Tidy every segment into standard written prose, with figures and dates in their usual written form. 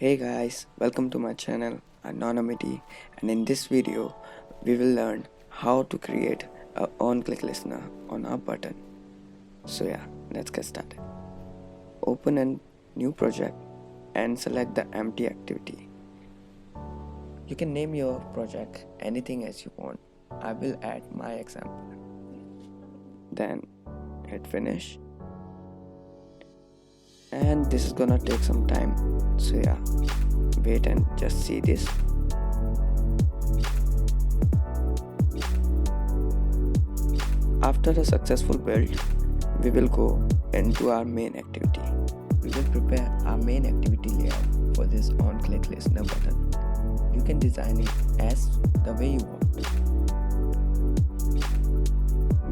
Hey guys, welcome to my channel Anonymity, and in this video we will learn how to create a on-click listener on our button. So yeah, let's get started. Open a new project and select the empty activity. You can name your project anything as you want. I will add my example. Then hit finish. And this is gonna take some time. So yeah, wait and just see this. After a successful build, we will go into our main activity. We will prepare our main activity layout for this on-click listener button. You can design it as the way you want.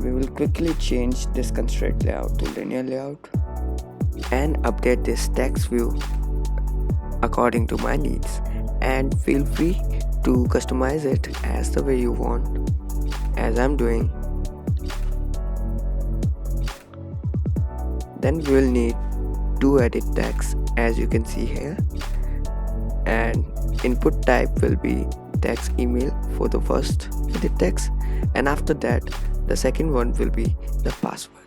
We will quickly change this constraint layout to linear layout and update this text view according to my needs, and feel free to customize it as the way you want, as I'm doing. Then we will need to edit text, as you can see here, and input type will be text email for the first edit text, and after that the second one will be the password,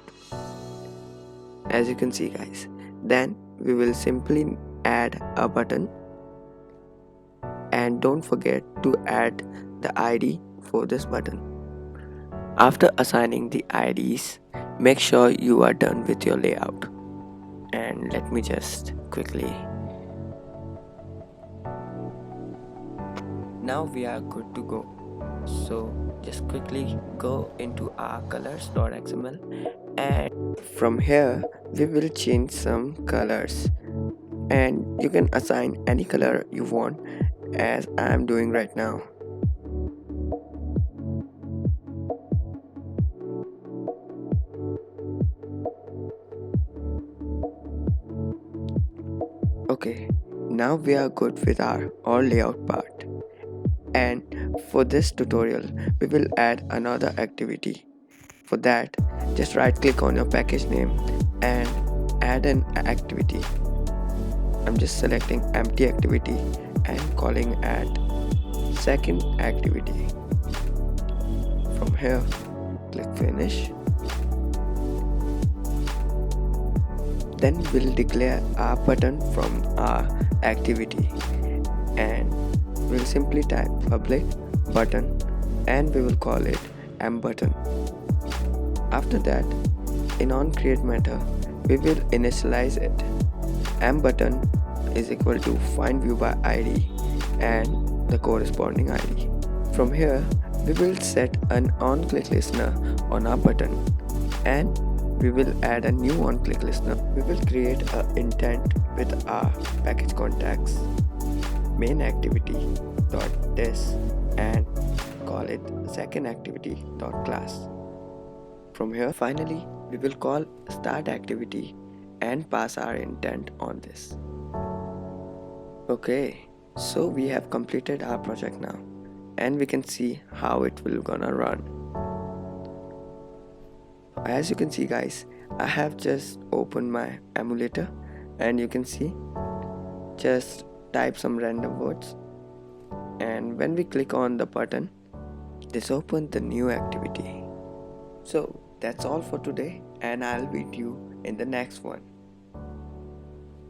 as you can see guys. Then we will simply add a button, and don't forget to add the ID for this button. After assigning the IDs, make sure you are done with your layout. And let me just quickly. Now we are good to go. So just quickly go into our colors.xml, and from here we will change some colors, and you can assign any color you want, as I am doing right now. Okay, now we are good with our all layout part, and for this tutorial we will add another activity. For that, just right click on your package name and add an activity. I'm just selecting empty activity and calling add second activity. From here, click finish. Then we'll declare our button from our activity, and we'll simply type public button, and we will call it mbutton. After that, in onCreate method, we will initialize it. mbutton is equal to find view by ID and the corresponding ID. From here, we will set an on-click listener on our button, and we will add a new on-click listener. We will create an intent with our package contacts main activity dot this and call it second activity dot class. From here, finally, we will call start activity and pass our intent on this. Okay, so we have completed our project now, and we can see how it will gonna run. As you can see guys, I have just opened my emulator, and you can see, just type some random words, and when we click on the button, this opens the new activity. So that's all for today, and I'll meet you in the next one.